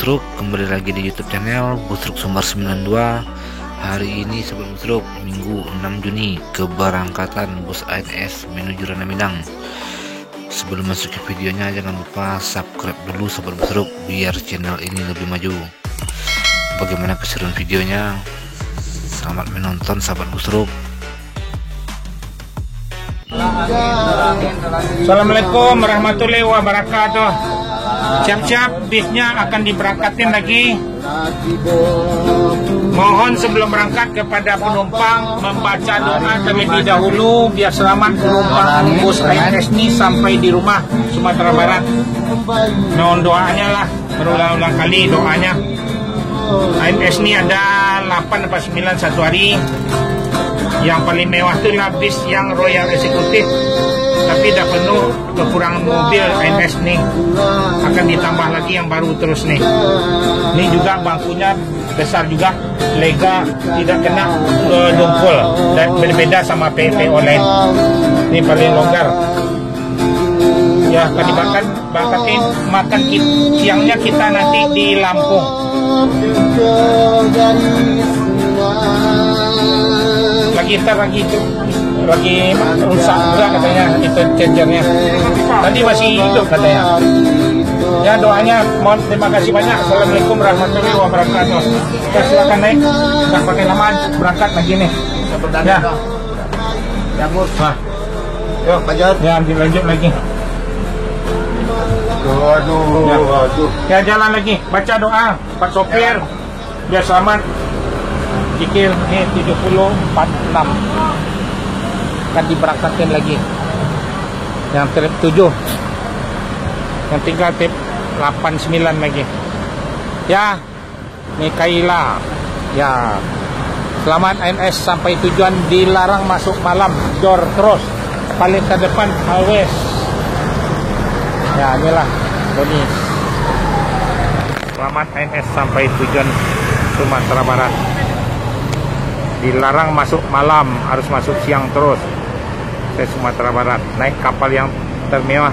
Busruk, kembali lagi di YouTube channel Busruk Sumbar 92. Hari ini Sobat Busruk, Minggu 6 Juni, keberangkatan bus ANS menuju Ranah Minang. Sebelum masuk ke videonya, jangan lupa subscribe dulu Sobat Busruk biar channel ini lebih maju. Bagaimana keseruan videonya? Selamat menonton Sobat Busruk. Assalamualaikum warahmatullahi wabarakatuh. Siap-siap, bisnya akan diberangkatin lagi. Mohon sebelum berangkat kepada penumpang membaca doa terlebih dahulu biar selamat penumpang bus ANS ini sampai di rumah Sumatera Barat. Mohon doanya lah, berulang-ulang kali doanya. ANS ini ada 8 atau 9 satu hari. Yang paling mewah itu bis yang Royal Executive, tapi dah penuh, kekurangan mobil ANS nih. Akan ditambah lagi yang baru terus nih. Ini juga bangkunya besar juga, lega, tidak kena dongkol, dan berbeda sama PPO lain. Ini paling longgar. Ya, akan dibangkatin makan siangnya kita nanti di Lampung. Lagi rusak juga katanya itu chargernya. Tadi masih hidup katanya. Ya, doanya mohon terima kasih banyak. Assalamualaikum warahmatullahi wabarakatuh. Ya, silakan naik. Nggak pakai lama, berangkat lagi nih. Ya. Nah. Yuk, lanjut. Ya, dilanjut lagi. Aduh. Ya, jalan lagi. Baca doa Pak sopir biar selamat. Cikil ini 7046 akan diberangkatkan lagi. Yang trip 7, yang tinggal trip 89 lagi. Ya, Mikaela. Ya, selamat ANS sampai tujuan, dilarang masuk malam, door terus paling terdepan always. Ya, inilah Doni. Selamat ANS sampai tujuan Sumatera Barat. Dilarang masuk malam, harus masuk siang terus ke Sumatera Barat. Naik kapal yang termewah,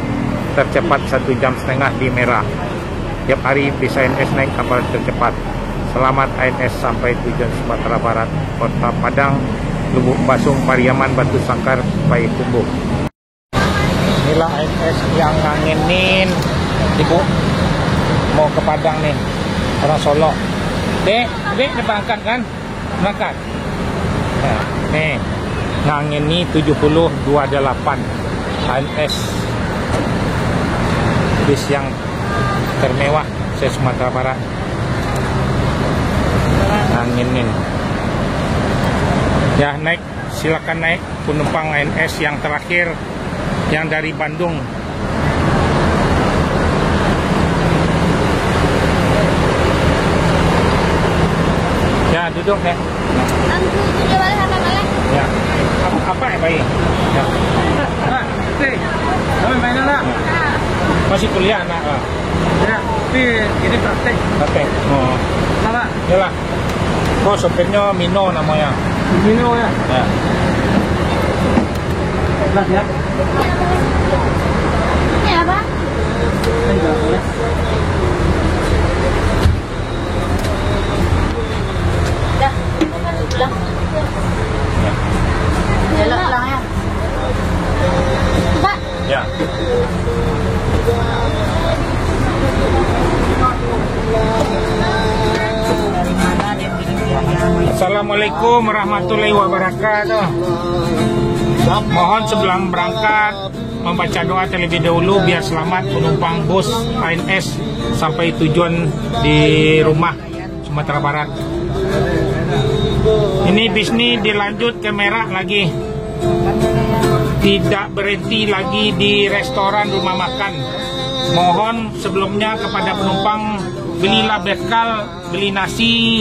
tercepat 1,5 jam di Merah. Tiap hari bisa ANS naik kapal tercepat. Selamat ANS sampai tujuan Sumatera Barat, Kota Padang, Lubuk Basung, Pariaman, Batu Sangkar, Payakumbuh. Inilah ANS yang ngangenin Ibu mau ke Padang nih, orang Solo. Dek, berangkat kan? Berangkat. Nah, nih ngangin ini 7028 ANS, bis yang termewah se Sumatera Barat. Nganginin. Ya, naik, silakan naik penumpang ANS yang terakhir yang dari Bandung. Ya, duduk ya. Ya, apa ya bayi? Ya. Main anak. Masih kuliah anak. Ya, tapi ini praktek. Praktek. Oh. Apa? Yalah. Oh, sopirnya Mino namanya. Mino ya. Ya. Jelas ya. Ini apa? Enggak boleh. Dah, pulang. Jalan pulang ya. Pak. Ya. Assalamualaikum warahmatullahi wabarakatuh. Mohon sebelum berangkat membaca doa terlebih dahulu biar selamat penumpang bus ANS sampai tujuan di rumah Sumatera Barat. Ini bis ini dilanjut ke Merah lagi. Tidak berhenti lagi di restoran, rumah makan. Mohon sebelumnya kepada penumpang, belilah bekal, beli nasi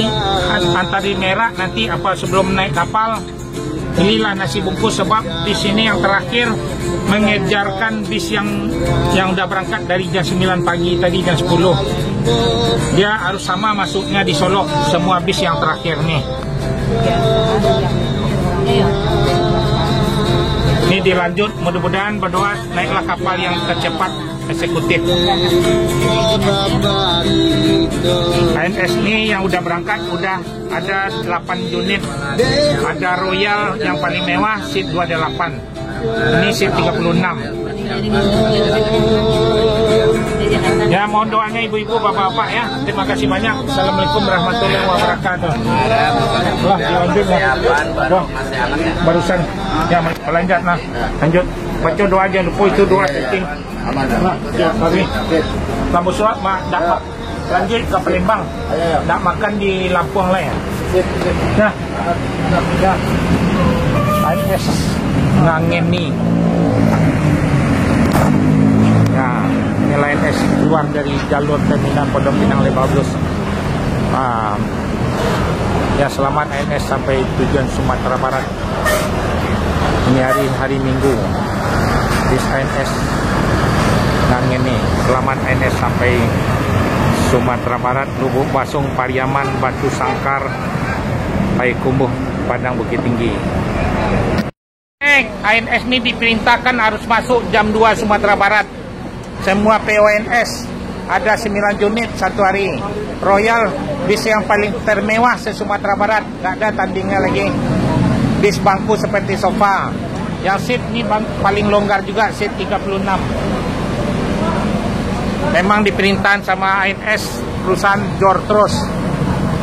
antar di Merah nanti apa sebelum naik kapal. Belilah nasi bungkus sebab bis ini yang terakhir mengejarkan bis yang udah berangkat dari jam 9 pagi tadi jam 10. Dia harus sama masuknya di Solo semua bis yang terakhir nih. Ini dilanjut, mudah-mudahan berdoa naiklah kapal yang tercepat eksekutif. ANS ini yang udah berangkat udah ada 8 unit. Ada Royal yang paling mewah seat 28. Ini seat 36. Ya, mohon doanya ibu-ibu, bapak-bapak ya. Terima kasih banyak. Assalamualaikum warahmatullahi wabarakatuh. Wah, diambil lah. Barusan. Ya, lanjut lah. Lanjut. Baca doa aja, lupa itu doa setting. Ya, mari. Kamu suap, mak dapat lanjut ke Palembang. Nak makan di Lampung lah ya. Ya. Ya. ANS Ngangeni. Ya, ini ANS keluar dari jalur terminal Pondok Pinang Lebak Bulus. Ya, selamat ANS sampai tujuan Sumatera Barat. Ini hari Minggu. Bis ANS Ngangeni. Selamat ANS sampai Sumatera Barat, Lubuk Basung, Pariaman, Batu Sangkar, Payakumbuh, Padang Bukit Tinggi. ANS ini diperintahkan harus masuk jam 2 Sumatera Barat. Semua PONS ada 9 unit satu hari. Royal bis yang paling termewah se Sumatera Barat, nggak ada tandingnya lagi. Bis bangku seperti sofa. Yang seat ini paling longgar juga, seat 36. Memang diperintahkan sama ANS perusahaan Jortros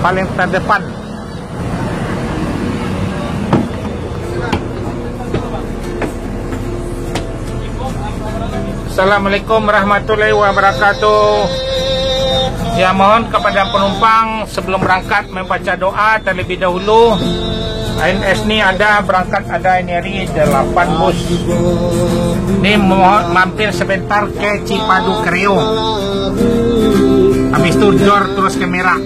paling terdepan. Assalamualaikum warahmatullahi wabarakatuh. Ya, mohon kepada penumpang sebelum berangkat membaca doa terlebih dahulu. ANS ini berangkat ini hari 8 bus. Ini mohon mampir sebentar ke Cipadu Kreo. Habis itu Jor terus ke Merak.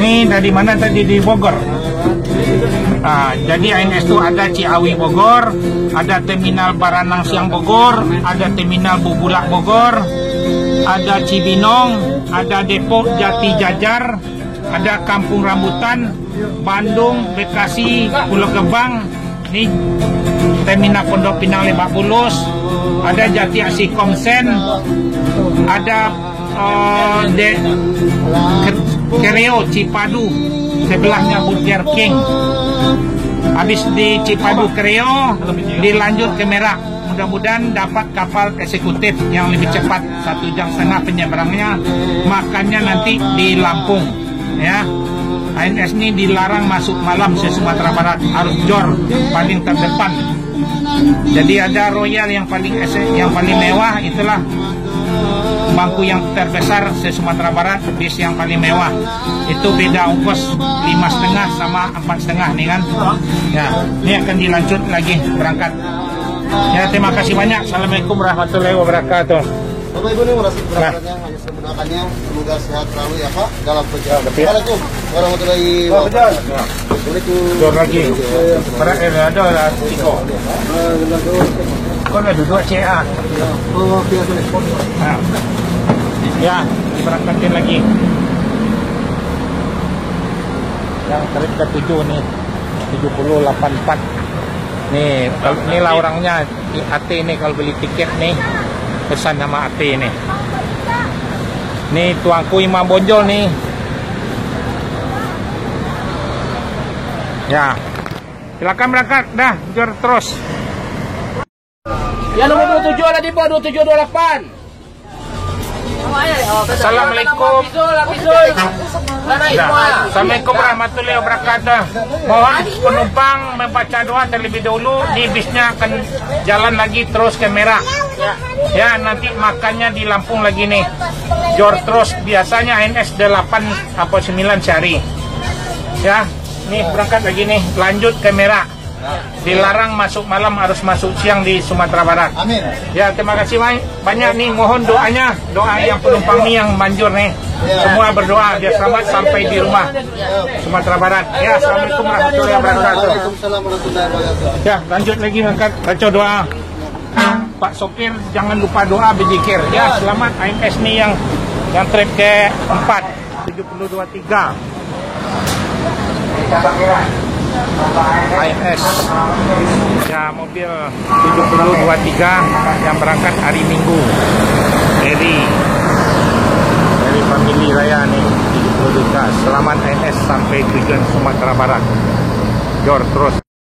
Ini dari mana tadi? Di Bogor. Jadi ANS itu ada Ciawi Bogor, ada terminal Baranang Siang Bogor, ada terminal Bubulak Bogor, ada Cibinong, ada Depok Jati Jajar, ada Kampung Rambutan, Bandung, Bekasi, Pulau Gebang, ini terminal Pondok Pinang Lebak Bulus, ada Jati Asih Komsen, ada Kreo Cipadu, sebelahnya Burger King. Habis di Cipadu Kreo dilanjut ke Merak. Mudah-mudahan dapat kapal eksekutif yang lebih cepat, 1,5 jam penyeberangnya. Makannya nanti di Lampung ya. ANS ini dilarang masuk malam se Sumatera Barat, harus jor paling terdepan. Jadi ada Royal yang paling mewah, itulah bangku yang terbesar se Sumatera Barat, bis yang paling mewah. Itu beda ongkos 5,5 sama 4,5 nih kan. Ya, ini akan dilanjut lagi berangkat. Ya, terima kasih banyak. Assalamualaikum warahmatullahi wabarakatuh. Bapak Ibu, ini merasa berangkatnya, hanya saya mendoakannya semoga sehat selalu ya Pak dalam perjalanan. Assalamualaikum warahmatullahi wabarakatuh. Assalamualaikum. Dor lagi. Ada Tiko. Kau dah duduk CA. Oh, biasa. Ya, berangkatin lagi. Yang trip ke-7 nih 7084. Nih, inilah orangnya di AT nih, kalau beli tiket nih pesan nama AT nih. Nih tuangku Imam Bonjol nih. Ya. Silakan berangkat dah, jor terus. Ya, nomor 27 ada di bawah 2728. Assalamualaikum. Assalamualaikum warahmatullahi wabarakatuh. Mohon penumpang membaca doa terlebih dahulu. Di bisnya akan jalan lagi terus ke Merak. Ya, nanti makannya di Lampung lagi nih. Jor terus, biasanya ANS 8 atau 9 sehari. Ya, nih berangkat lagi nih, lanjut ke Merak. Dilarang masuk malam, harus masuk siang di Sumatera Barat. Amin. Ya, terima kasih banyak nih. Mohon doanya, doa yang penumpang nih yang manjur nih. Semua berdoa biar selamat sampai di rumah Sumatera Barat. Ya, assalamualaikum warahmatullahi wabarakatuh. Waalaikumsalam warahmatullahi wabarakatuh. Ya, lanjut lagi angkat baca doa. Pak sopir jangan lupa doa berzikir. Ya, selamat ANS nih yang trip ke 4 7023. ANS ya, mobil 7023 yang berangkat hari Minggu dari famili raya nih 70 juta. Selamat ANS sampai tujuan Sumatera Barat. Jor terus.